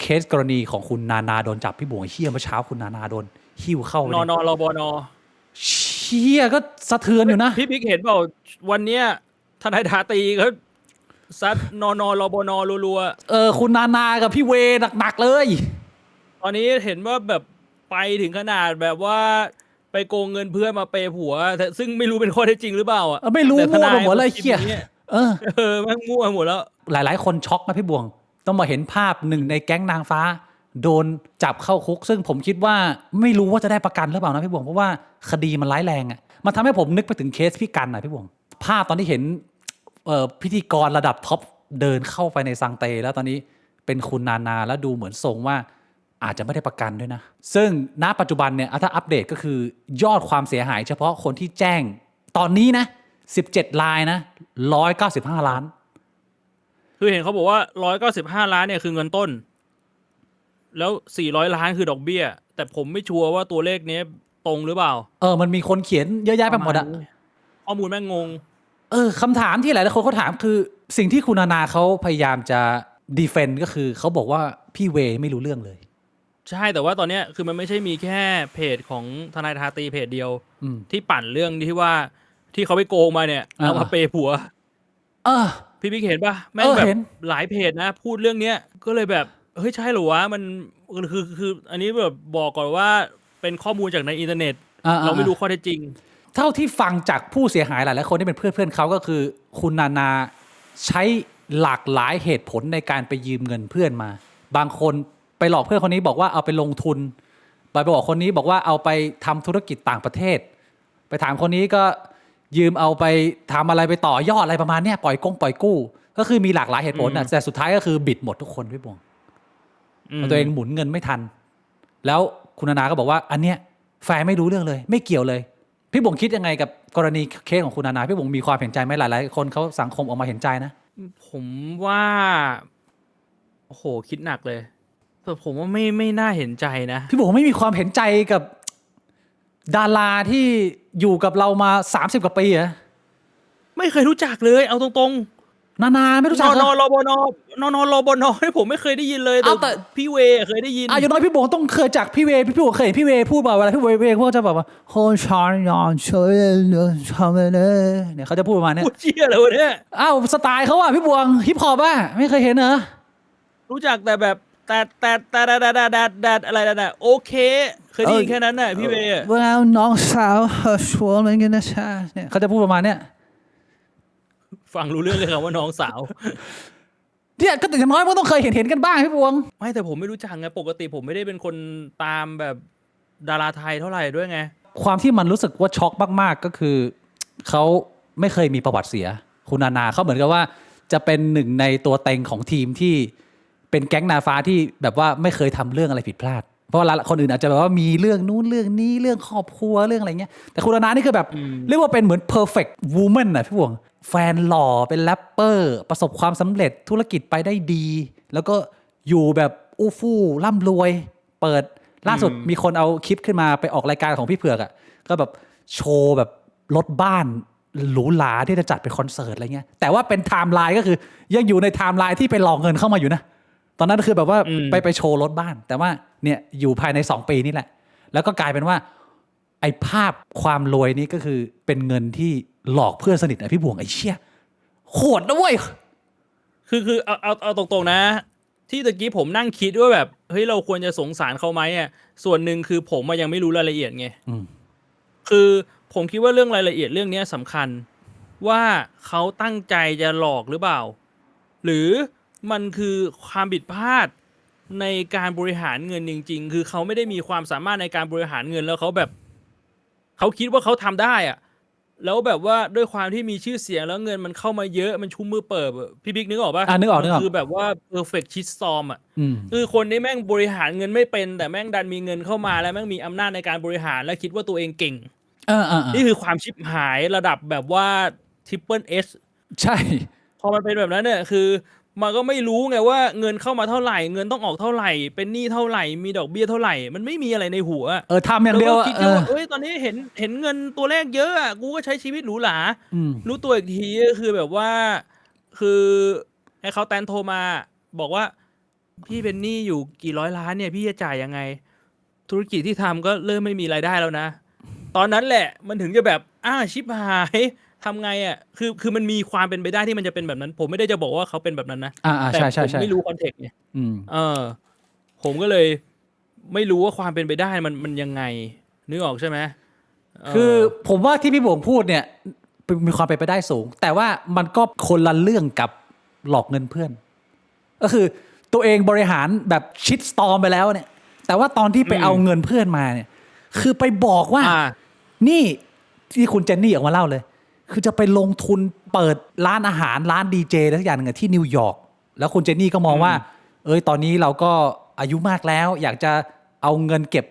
เคสกรณีของคุณนานาโดนจับพี่บุ๋งเชี่ยเมื่อเช้าคุณนานาโดนหิ้วเข้าไป นอนรบน เชี่ยก็สะเทือนอยู่นะ พี่บิ๊กเห็นเปล่าวันเนี้ยทนายทาตีเขาซัดนรบนรัวคุณนานากับพี่เวหนักๆเลย ๆตอนนี้เห็นว่าแบบไปถึงขนาดแบบว่าไปโกงเงินเพื่อนมาเปย์ผัวแต่ซึ่งไม่รู้เป็นข้อเท็จจริงหรือเปล่าอ่ะไม่รู้ แต่ท มั่ว นา ไป ย หมดเลย ขา เชี่ย คิดอย่างงี้ แม่งมั่วหมดแล้ว หลายๆคนช็อกนะพี่บวงต้องมาเห็นภาพหนึ่งในแก๊งนางฟ้า โดนจับเข้าคุก ซึ่งผมคิดว่าไม่รู้ว่าจะได้ประกันหรือเปล่านะพี่บวงเพราะว่าคดีมันร้ายแรงอ่ะมันทำให้ผมนึกไปถึงเคสพี่กันนะพี่บวงภาพตอนที่เห็นพิธีกรระดับท็อปเดินเข้าไปในซังเตแล้วตอนนี้เป็นคุณนานาแล้วดูเหมือนทรงว่าอาจจะไม่ได้ประกันด้วยนะซึ่งณปัจจุบันเนี่ยถ้าอัปเดตก็คือยอดความเสียหายเฉพาะคนที่แจ้งตอนนี้นะ17 รายนะ195 ล้านคือเห็นเขาบอกว่า195 ล้านเนี่ยคือเงินต้นแล้ว400 ล้านคือดอกเบี้ยแต่ผมไม่ชัวร์ว่าตัวเลขนี้ตรงหรือเปล่ามันมีคนเขียนเยอะแยะไปหมดอะข้อมูลแม่งงงคำถามที่หลายๆคนเขาถามคือสิ่งที่คุณนานาเขาพยายามจะดีเฟนต์ก็คือเขาบอกว่าพี่เวไม่รู้เรื่องเลยใช่แต่ว่าตอนนี้คือมันไม่ใช่มีแค่เพจของทนายทาตีเพจเดียวที่ปั่นเรื่องที่ว่าที่เขาไปโกงมาเนี่ยเอามาเปย์ผัวพี่บิ๊กเห็นปะแม่งแบบหลายเพจนะพูดเรื่องเนี้ยก็เลยแบบเฮ้ยใช่หรอวะมันคืออันนี้แบบบอกก่อนว่าเป็นข้อมูลจากในอินเทอร์เน็ตเราไม่รู้ข้อเท็จจริงเท่าที่ฟังจากผู้เสียหายหลายๆคนที่เป็นเพื่อนเขาก็คือคุณนานาใช้หลากหลายเหตุผลในการไปยืมเงินเพื่อนมาบางคนไปหลอกเพื่อนคนนี้บอกว่าเอาไปลงทุนไปบอกคนนี้บอกว่าเอาไปทำธุรกิจต่างประเทศไปถามคนนี้ก็ยืมเอาไปทำอะไรไปต่อยอดอะไรประมาณเนี้ยปล่อยกู้ก็คือมีหลากหลายเหตุผลนะแต่สุดท้ายก็คือบิดหมดทุกคนพี่บวงตัวเองหมุนเงินไม่ทันแล้วคุณนานาก็บอกว่าอันเนี้ยแฟนไม่รู้เรื่องเลยไม่เกี่ยวเลยพี่บงคิดยังไงกับกรณีเคสของคุณนานาพี่บงมีความเห็นใจไหมหลายๆคนเขาสังคมออกมาเห็นใจนะผมว่าโอ้โหคิดหนักเลยแต่ผมว่าไม่น่าเห็นใจนะพี่บงไม่มีความเห็นใจกับดาราที่อยู่กับเรามา30 กว่าปีอะไม่เคยรู้จักเลยเอาตรงๆนาไม่รู้จักนรบนที่ผมไม่เคยได้ยินเลยแต่พี่เวเคยได้ยินอย่างน้อยพี่บงต้องเคยจากพี่เวพี่บงเคยเห็นพี่เวพูดบ่อยเวลาพี่เวพวกจะแบบว่าโฮชอนยอนเชยทำอะไรเนี่ยเขาจะพูดประมาณนี้พูดเชี่ยเลยวะเนี่ยสไตล์เขาอะพี่บวงฮิปฮอปอะไม่เคยเห็นเหรอรู้จักแต่แบบแต่อะไรนั่นน่ะโอเคเคยได้ยินแค่นั้นน่ะพี่เวว่าน้องสาวชวนอะไรกันนะใช่เนี่ยเขาจะพูดประมาณเนี้ยฟังรู้เรื่องเลยครับว่าน้องสาวเนี่ยก็อย่างน้อยมันต้องเคยเห็นกันบ้างพี่บวงไม่แต่ผมไม่รู้จักไงปกติผมไม่ได้เป็นคนตามแบบดาราไทยเท่าไหร่ด้วยไงความที่มันรู้สึกว่าช็อกมากๆก็คือเขาไม่เคยมีประวัติเสียคุณนาเขาเหมือนกับว่าจะเป็นหนึ่งในตัวเต็งของทีมที่เป็นแก๊งนาฟ้าที่แบบว่าไม่เคยทำเรื่องอะไรผิดพลาดเพราะว่าคนอื่นอาจจะแบบว่ามีเรื่องนู้นเรื่องนี้เรื่องครอบครัวเรื่องอะไรเงี้ยแต่คุณนานี่คือแบบเรียกว่าเป็นเหมือน perfect woman น่ะพี่บวงแฟนหล่อเป็นแรปเปอร์ประสบความสำเร็จธุรกิจไปได้ดีแล้วก็อยู่แบบอู้ฟู่ร่ำรวยเปิดล่าสุดมีคนเอาคลิปขึ้นมาไปออกรายการของพี่เผือกอ่ะก็แบบโชว์แบบรถบ้านหรูหราที่จะจัดเป็นคอนเสิร์ตอะไรเงี้ยแต่ว่าเป็นไทม์ไลน์ก็คือยังอยู่ในไทม์ไลน์ที่ไปหลอกเงินเข้ามาอยู่นะตอนนั้นคือแบบว่าไปโชว์รถบ้านแต่ว่าเนี่ยอยู่ภายใน2 ปีนี่แหละแล้วก็กลายเป็นว่าไอ้ภาพความรวยนี้ก็คือเป็นเงินที่หลอกเพื่อนสนิทนะพี่บวงไอ้เชี่ยโหดนะเว้ยคือเอาตรงๆนะที่ตะกี้ผมนั่งคิดว่าแบบเฮ้ยเราควรจะสงสารเขาไหมอ่ะส่วนหนึ่งคือผมยังไม่รู้รายละเอียดไงคือผมคิดว่าเรื่องรายละเอียดเรื่องนี้สำคัญว่าเขาตั้งใจจะหลอกหรือเปล่าหรือมันคือความผิดพลาดในการบริหารเงินจริงๆคือเขาไม่ได้มีความสามารถในการบริหารเงินแล้วเขาแบบเขาคิดว่าเขาทำได้อ่ะแล้วแบบว่าด้วยความที่มีชื่อเสียงแล้วเงินมันเข้ามาเยอะมันชุ่มมือเปิบพี่บิ๊กนึกออกปะนึกออกคือแบบว่า perfect shitstorm อ่ะคือคนนี้แม่งบริหารเงินไม่เป็นแต่แม่งดันมีเงินเข้ามาแล้วแม่งมีอำนาจในการบริหารและคิดว่าตัวเองเก่งนี่คือความชิบหายระดับแบบว่า Triple S ใช่พอมันเป็นแบบนั้นเนี่ยคือมันก็ไม่รู้ไงว่าเงินเข้ามาเท่าไหร่เงินต้องออกเท่าไหร่เป็นหนี้เท่าไหร่มีดอกเบี้ยเท่าไหร่มันไม่มีอะไรในหัวทำอย่างเดียวตอนนี้เห็นเงินตัวเลขเยอะอ่ะกูก็ใช้ชีวิตหรูหรารู้ตัวอีกทีก็คือแบบว่าคือให้เขาแตนโทรมาบอกว่า พี่เป็นหนี้อยู่กี่ร้อยล้านเนี่ยพี่จะจ่ายยังไง ธุรกิจที่ทำก็เริ่มไม่มีรายได้แล้วนะ ตอนนั้นแหละมันถึงจะแบบชิบหายทำไงอ่ะคือมันมีความเป็นไปได้ที่มันจะเป็นแบบนั้น ผมไม่ได้จะบอกว่าเขาเป็นแบบนั้นนะแต่ ใช่ใช่ ผม ใช่ ไม่รู้คอนเทกต์ไง อืม ผมก็เลยไม่รู้ว่าความเป็นไปได้มันยังไงนึกออกใช่ไหมคือผมว่าที่พี่บวงพูดเนี่ยมีความเป็นไปได้สูง แต่ว่ามันก็คนละเรื่องกับหลอกเงินเพื่อน ก็คือตัวเองบริหารแบบชิดสตอร์มไปแล้วเนี่ย แต่ว่าตอนที่ไปเอาเงินเพื่อนมาเนี่ย คือไปบอกว่า นี่ที่คุณเจนนี่ออกมาเล่าเลย คือจะไปลงทุนเปิดร้านอาหารร้านดีเจอะไรทุกอย่างนึงที่นิวยอร์กแล้วคุณเจนนี่ก็มองว่า ตอนนี้เราก็อายุมากแล้ว อยากจะเอาเงินเก็บ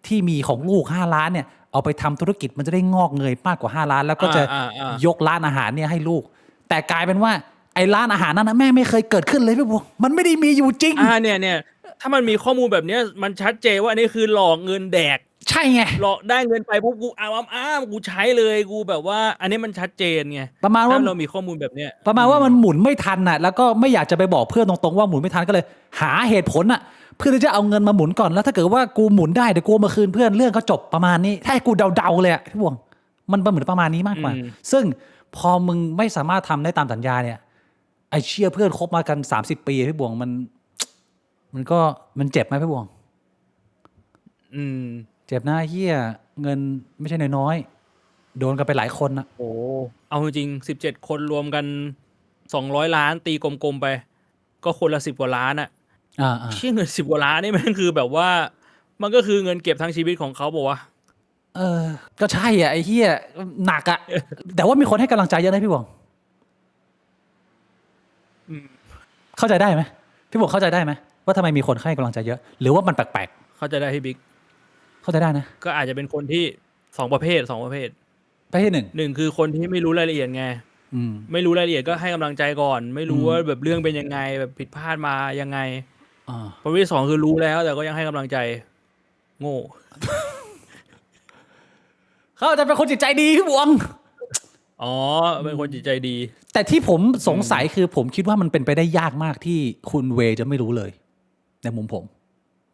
ที่มีของลูก5 ล้านเนี่ยเอาไปทำธุรกิจมันจะได้งอกเงยมากกว่า5 ล้านแล้วก็จะยกร้านอาหารเนี่ยให้ลูกแต่กลายเป็นว่าไอ้ร้านอาหารนั้นนะแม่ไม่เคยเกิดขึ้นเลยพี่บัวมันไม่ได้มีอยู่จริงเนี่ยถ้ามันมีข้อมูลแบบนี้มันชัดเจนว่าอันนี้คือหลอกเงินแดกใช่ไงหลอกได้เงินไปปุ๊บกูกูใช้เลยกูแบบว่าอันนี้มันชัดเจนไงประมาณว่าเรามีข้อมูลแบบเนี้ยประมาณว่ามันหมุนไม่ทันน่ะแล้วก็ไม่อยากจะไปบอกเพื่อนตรงๆว่าหมุนไม่ทันก็เลยหาเหตุผลน่ะเพื่อที่จะเอาเงินมาหมุนก่อนแล้วถ้าเกิดว่ากูหมุนได้เดี๋ยวกูมาคืนเพื่อนเรื่องก็จบประมาณนี้ถ้าให้กูเดาๆเลยอ่ะพี่บวงมันเหมือนประมาณนี้มากกว่าซึ่งพอมึงไม่สามารถทำได้ตามสัญญาเนี่ยไอเชี่ยเพื่อนคบมากัน30 ปีพี่บวงมันเจ็บไหมพี่บวงเจ็บนะเฮียเงินไม่ใช่น้อยๆโดนกันไปหลายคนนะโอ้เอาจริง17 คนรวมกัน200 ล้านตีกลมๆไปก็คนละ10 กว่าล้านอะเชี่ยเงิน10 กว่าล้านนี่มันคือแบบว่ามันก็คือเงินเก็บทั้งชีวิตของเขาบอกว่าก็ใช่อ่ะไอ้เฮียหนักอ่ะ แต่ว่ามีคนให้กำลังใจเยอะนะพี่บวงเข้าใจได้ไหมพี่บวงเข้าใจได้ไหมว่าทำไมมีคนให้กำลังใจเยอะหรือว่ามันแปลกๆเข้าใจได้พี่บิ๊กเข้าใจได้นะก็อาจจะเป็นคนที่2 ประเภทประเภทหนึ่งคือคนที่ไม่รู้รายละเอียดไงไม่รู้รายละเอียดก็ให้กำลังใจก่อนไม่รู้ว่าแบบเรื่องเป็นยังไงแบบผิดพลาดมายังไงประเภท2คือรู้แล้วแต่ก็ยังให้กำลังใจโง่เขาจะเป็นคนจิตใจดีพี่บวงเป็นคนจิตใจดีแต่ที่ผมสงสัยคือผมคิดว่ามันเป็นไปได้ยากมากที่คุณเวจะไม่รู้เลยในมุม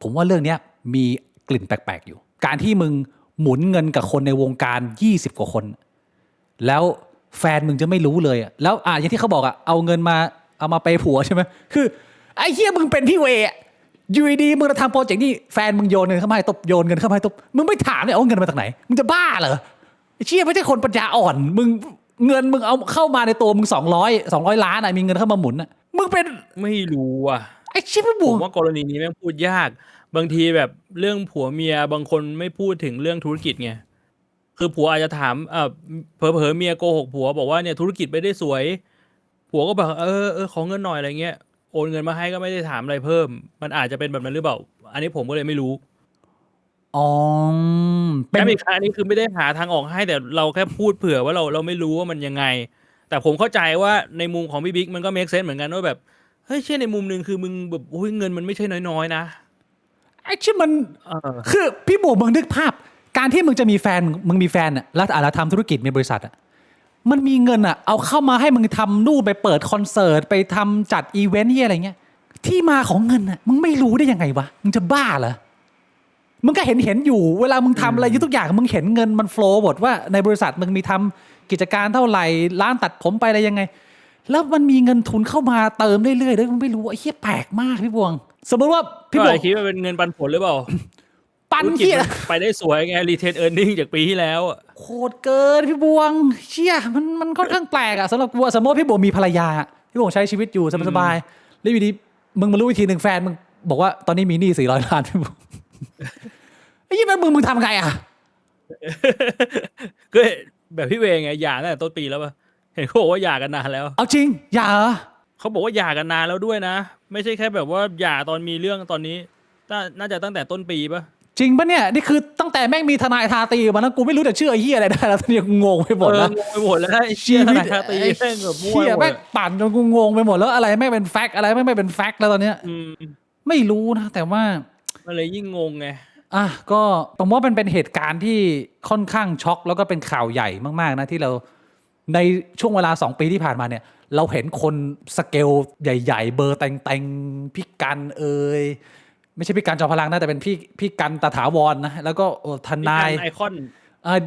ผมว่าเรื่องนี้มีกลิ่นแปลกๆอยู่การที่มึงหมุนเงินกับคนในวงการ20 กว่าคนแล้วแฟนมึงจะไม่รู้เลยอ่ะแล้วอย่างที่เขาบอกอ่ะเอาเงินมาเอามาไปผัวใช่ไหมคือไอ้เหี้ยมึงเป็นพี่เวอยู่ดีมึงจะทำโปรเจกต์นี่แฟนมึงโยนเงินเข้ามาให้ตบโยนเงินเข้ามาให้ตบมึงไม่ถามเลยเอาเงินมาจากไหนมึงจะบ้าเหรอไอ้เชี่ยไม่ใช่คนปัญญาอ่อนมึงเงินมึงเอาเข้ามาในตัวมึง200 ล้านมีเงินเข้ามาหมุนมึงเป็นไม่รู้อ่ะไอ้เชี่ยพี่บุ๋มว่ากรณีนี้แม่งพูดยากบางทีแบบเรื่องผัวเมียบางคนไม่พูดถึงเรื่องธุรกิจไงคือผัวอาจจะถามเผลอๆเมียโกหกผัวบอกว่าเนี่ยธุรกิจไม่ได้สวยผัวก็บอกขอเงินหน่อยอะไรเงี้ยโอนเงินมาให้ก็ไม่ได้ถามอะไรเพิ่มมันอาจจะเป็นแบบนั้นหรือเปล่าอันนี้ผมก็เลยไม่รู้เป็นอีกครั้งนี้คือไม่ได้หาทางออกให้แต่เราแค่พูดเผื่อว่าเราไม่รู้ว่ามันยังไงแต่ผมเข้าใจว่าในมุมของพี่บิ๊กมันก็เมคเซนส์เหมือนกันว่าแบบเฮ้ยเช่นในมุมนึงคือมึงแบบโอ้ยเงินมันไม่ใช่น้อยๆนะไอ้ที่มันคือพี่บุ๋มมึงนึกภาพการที่มึงจะมีแฟนมึงมีแฟนแล้วอาจจะทำธุรกิจในบริษัทมันมีเงินเอาเข้ามาให้มึงทำนู่นไปเปิดคอนเสิร์ตไปทำจัดอีเวนต์อะไรเงี้ยที่มาของเงินมึงไม่รู้ได้ยังไงวะมึงจะบ้าเหรอมึงก็เห็นอยู่เวลามึงทำอะไรทุกอย่างมึงเห็นเงินมันโฟลว์หมดว่าในบริษัทมึงมีทำกิจการเท่าไหร่ร้านตัดผมไปอะไรยังไงแล้วมันมีเงินทุนเข้ามาเติมเรื่อยๆด้วยมึงไม่รู้ไอ้เหี้ยแปลกมากพี่บวงสมมติว่าพี่บวงคิดว่าเป็นเงินปันผลหรือเปล่าปันเหี้ยไปได้สวยไงรีเทนเออร์เน็งจากปีที่แล้วโคตรเกินพี่บวงเชี่ยมันค่อนข้างแปลกสำหรับกูสมมติพี่บวงมีภรรยาพี่บวงใช้ชีวิตอยู่สบายๆแล้วอยู่ดีมึงมารู้อีกทีหนึ่งแฟนมึงบอกว่าตอนนี้มีหนี้400 ล้านพี่บวงไอ้ยี่แม่มึงทำไงก็แบบพี่เวงไงหย่าตั้งแต่ต้นปีแล้วป่ะเห็นเขาบอกว่าหย่ากันนานแล้วเอาจริงหย่าเขาบอกว่าหย่ากันนานแล้วด้วยนะไม่ใช่แค่แบบว่าหย่าตอนมีเรื่องตอนนี้น่าจะตั้งแต่ต้นปีป่ะจริงป่ะเนี่ยนี่คือตั้งแต่แม่งมีทนายทาตีมาแล้วกูไม่รู้จะเชื่อไอ้เหี้ยอะไรได้แล้วตอนนี้กูงงไปหมดแล้วงงไปหมดแล้วไอ้เชี่ยทนายทาตีแม่งแบบมั่วเชี่ยแม่งปั่นจนกูงงไปหมดแล้วอะไรไม่เป็นแฟกต์อะไรไม่เป็นแฟกต์แล้วตอนเนี้ยไม่รู้นะแต่ว่ามันเลยยิ่งงงไงก็ผมว่ามันเป็นเหตุการณ์ที่ค่อนข้างช็อกแล้วก็เป็นข่าวใหญ่มากๆนะที่เรา ในช่วงเวลา2 ปีที่ผ่านมาเนี่ยเราเห็นคนสเกลใหญ่ๆเบอร์แต่งๆพี่กันไม่ใช่พี่กันจอมพลังนะแต่เป็นพี่กันตถาวรนะแล้วก็ทนายไอคอน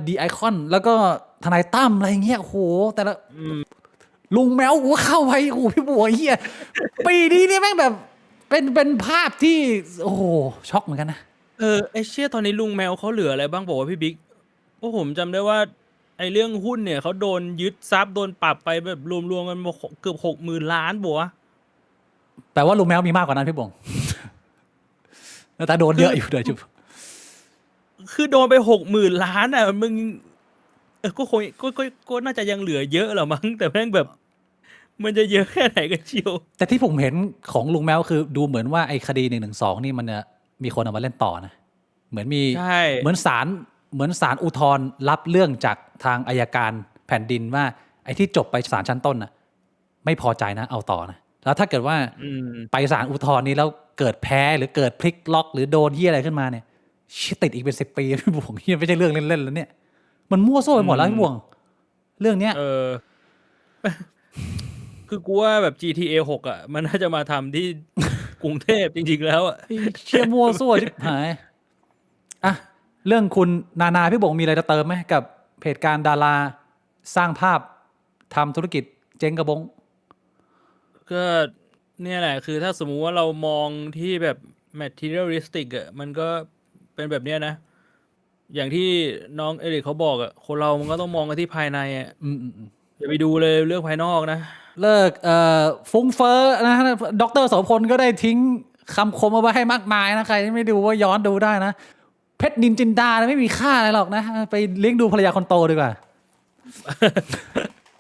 ดีไอคอนแล้วก็ทนายตั้มอะไรเงี้ยโอ้โหแต่ละลุงแมวกูเข้าไปโอ้โหพี่บัวเฮียปีนี้นี่แม่งแบบเป็นภาพที่โอ้โหช็อกเหมือนกันนะไอเชี่ยตอนนี้ลุงแมวเขาเหลืออะไรบ้างบอกว่าพี่บิ๊กเพราะผมจำได้ว่าไอเรื่องหุ้นเนี่ยเขาโดนยึดทรัพย์โดนปรับไปแบบรวมๆกันเกือบ60,000 ล้านบัวแต่ว่าลุงแมวมีมากกว่านั้นพี่บงแต่โดนเยอะอยู่เลยจุ๊บคือโดนไป60,000 ล้านอ่ะมึงก็คงก็น่าจะยังเหลือเยอะแหละมั้งแต่แม่งแบบ มันจะเยอะแค่ไหนกันเชียวแต่ที่ผมเห็นของลุงแมวคือดูเหมือนว่าไอ้คดี112นี่มันมีคนเอามาเล่นต่อนะเหมือนมีเหมือนศาลอุทธรณ์รับเรื่องจากทางอัยการแผ่นดินว่าไอ้ที่จบไปศาลชั้นต้นน่ะไม่พอใจนะเอาต่อนะแล้วถ้าเกิดว่าไปศาลอุทธรณ์นี้แล้วเกิดแพ้หรือเกิดพลิกล็อกหรือโดนที่อะไรขึ้นมาเนี่ยติดอีกเป็น10 ปีพี่บวงเฮียไม่ใช่เรื่องเล่นๆแล้วเนี่ยมันมั่วซั่วไปหมดแล้วพี่บวงเรื่องเนี้ยคือกูว่าแบบ GTA 6อ่ะมันน่าจะมาทำที่กรุงเทพจริงๆแล้วอ่ะเชี่ยมั่วซั่วชิบหายอ่ะเรื่องคุณนาพี่บงมีอะไรจะเติมไหมกับเหตุการณ์ดาราสร้างภาพทำธุรกิจเจ๊งกระบงก็เนี่ยแหละคือถ้าสมมุติว่าเรามองที่แบบ materialistic อ่ะมันก็เป็นแบบเนี้ยนะอย่างที่น้องเอริกเขาบอกอ่ะคนเรามันก็ต้องมองกันที่ภายในอ่ะอย่าไปดูเลยเรื่องภายนอกนะเลิกฟุ้งเฟ้อนะดร.โสพลก็ได้ทิ้งคำคมเอาไว้ให้มากมายนะใครที่ไม่ดูว่าย้อนดูได้นะเพชรนินจินดาไม่มีค่าอะไรหรอกนะไปเลี้ยงดูภรรยาคนโตดีกว่า